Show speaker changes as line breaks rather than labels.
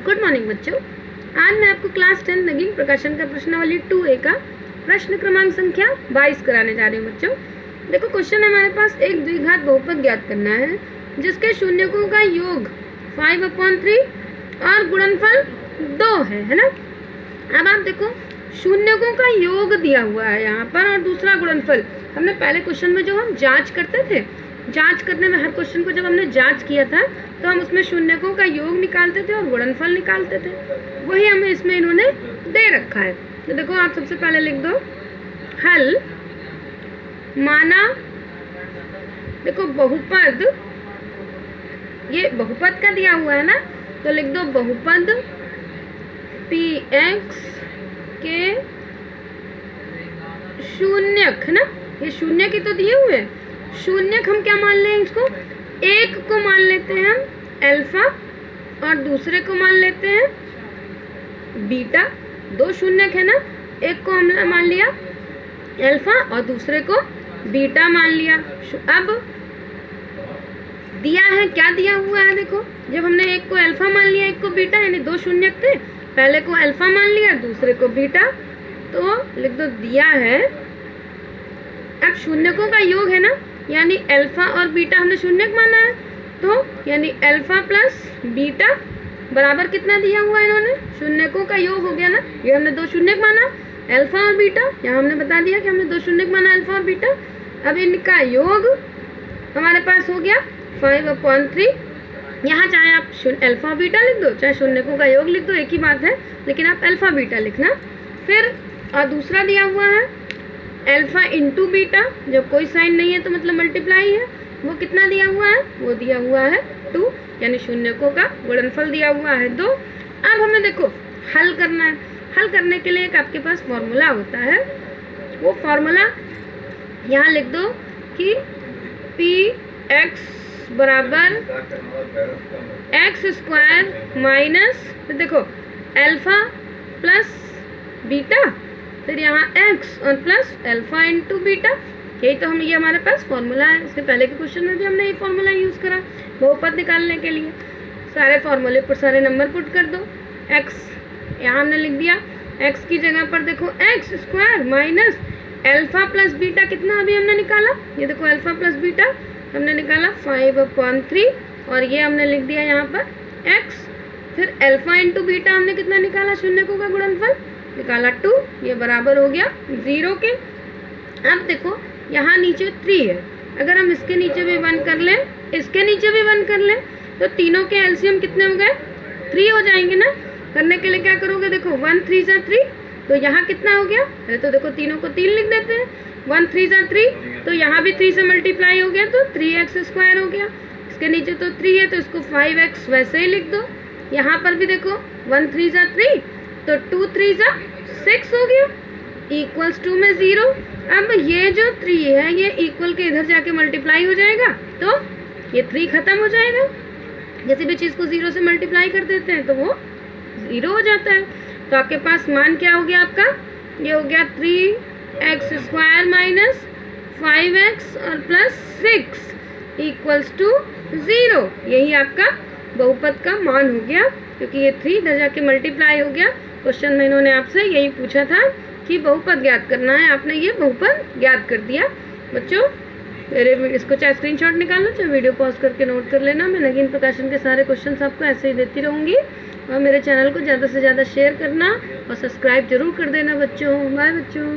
Good morning बच्चों। आज मैं आपको क्लास 10 नगीन प्रकाशन का प्रश्नावली 2A का प्रश्न क्रमांक संख्या 22 कराने जा रही हूँ बच्चों। देखो क्वेश्चन हमारे पास एक द्विघात बहुपद ज्ञात करना है जिसके शून्यकों का योग 5/3 और गुणनफल 2 है ना। अब आप देखो शून्यकों का योग दिया हुआ है यहाँ पर और दूसरा गुणनफल। हमने पहले क्वेश्चन में जो हम जांच करते थे, जांच करने में हर क्वेश्चन को जब हमने जांच किया था तो हम उसमें शून्यकों का योग निकालते थे और गुणनफल निकालते थे। वही हमें इसमें इन्होंने दे रखा है। तो देखो आप सबसे पहले लिख दो हल माना, देखो बहुपद, ये बहुपद का दिया हुआ है ना, तो लिख दो बहुपद px के शून्यक है ना। ये शून्यक ही तो दिए हुए हैं। शून्यक हम क्या मान लें इसको, एक को मान लेते हैं हम अल्फा और दूसरे को मान लेते हैं बीटा। दो शून्यक है ना, एक को हमने मान लिया अल्फा और दूसरे को बीटा मान लिया। अब दिया है, क्या दिया हुआ है देखो, जब हमने एक को अल्फा मान लिया एक को बीटा, यानी दो शून्यक थे, पहले को अल्फा मान लिया दूसरे को बीटा, तो लिख दो दिया है। अब शून्यकों का योग है ना, यानी अल्फा और बीटा हमने शून्यक माना है, तो यानी अल्फा प्लस बीटा बराबर कितना दिया हुआ है इन्होंने, शून्यकों का योग हो गया ना। ये हमने दो शून्यक माना अल्फा और बीटा, यहाँ हमने बता दिया कि हमने दो शून्यक माना अल्फा और बीटा। अब इनका योग हमारे पास हो गया 5/3। यहाँ चाहे आप अल्फा बीटा लिख दो चाहे शून्यकों का योग लिख दो, एक ही बात है, लेकिन आप अल्फा बीटा लिखना। फिर और दूसरा दिया हुआ है अल्फा इंटू बीटा, जब कोई साइन नहीं है तो मतलब मल्टीप्लाई है, वो कितना दिया हुआ है, वो दिया हुआ है 2, यानी शून्यकों का गुणनफल दिया हुआ है 2। अब हमें देखो हल करना है। हल करने के लिए एक आपके पास फॉर्मूला होता है, वो फॉर्मूला यहाँ लिख दो कि px बराबर x² माइनस, देखो अल्फा प्लस बीटा, फिर यहाँ x और प्लस अल्फा इंटू बीटा। यही तो हम, ये हमारे पास फॉर्मूला है। इसके पहले के क्वेश्चन में भी हमने ये फॉर्मूला यूज़ करा बहुपद निकालने के लिए। सारे फॉर्मूले पर सारे नंबर पुट कर दो। x यहाँ हमने लिख दिया, x की जगह पर देखो x² minus alpha plus beta, कितना अभी हमने निकाला, ये देखो अल्फा प्लस बीटा हमने निकाला 5/3, और ये हमने लिख दिया यहाँ पर x। फिर अल्फा इंटू बीटा हमने कितना निकाला, शून्यकों का गुणनफल निकाला 2, ये बराबर हो गया 0 के। अब देखो यहाँ नीचे 3 है, अगर हम इसके नीचे भी 1 कर लें, इसके नीचे भी 1 कर लें, तो तीनों के एलसीएम कितने हो गए, 3 हो जाएंगे ना। करने के लिए क्या करोगे, देखो 1 3 × 3, तो यहाँ कितना हो गया, अरे तो देखो तीनों को 3 लिख देते हैं, 1 3 × 3, तो यहाँ भी 3 से मल्टीप्लाई हो गया तो 3x² हो गया। इसके नीचे तो 3 है तो इसको 5x वैसे ही लिख दो। यहाँ पर भी देखो 1 3 × 3, तो 2 3 × 6 हो गया, इक्वल्स 2 में 0। अब ये जो 3 है ये इक्वल के इधर जाके मल्टीप्लाई हो जाएगा, तो ये 3 खत्म हो जाएगा। किसी भी चीज़ को 0 से मल्टीप्लाई कर देते हैं तो वो 0 हो जाता है। तो आपके पास मान क्या हो गया आपका, ये हो गया 3x² माइनस 5x और प्लस 6 इक्वल्स टू 0। यही आपका बहुपद का मान हो गया, क्योंकि ये 3 इधर जाके मल्टीप्लाई हो गया। क्वेश्चन में इन्होंने आपसे यही पूछा था कि बहुपद ज्ञात करना है, आपने ये बहुपद ज्ञात कर दिया बच्चों। मेरे इसको चाहे स्क्रीनशॉट निकालो चाहे वीडियो पॉज करके नोट कर लेना। मैं नगीन प्रकाशन के सारे क्वेश्चन आपको ऐसे ही देती रहूँगी, और मेरे चैनल को ज़्यादा से ज़्यादा शेयर करना और सब्सक्राइब जरूर कर देना बच्चों। बाय बच्चों।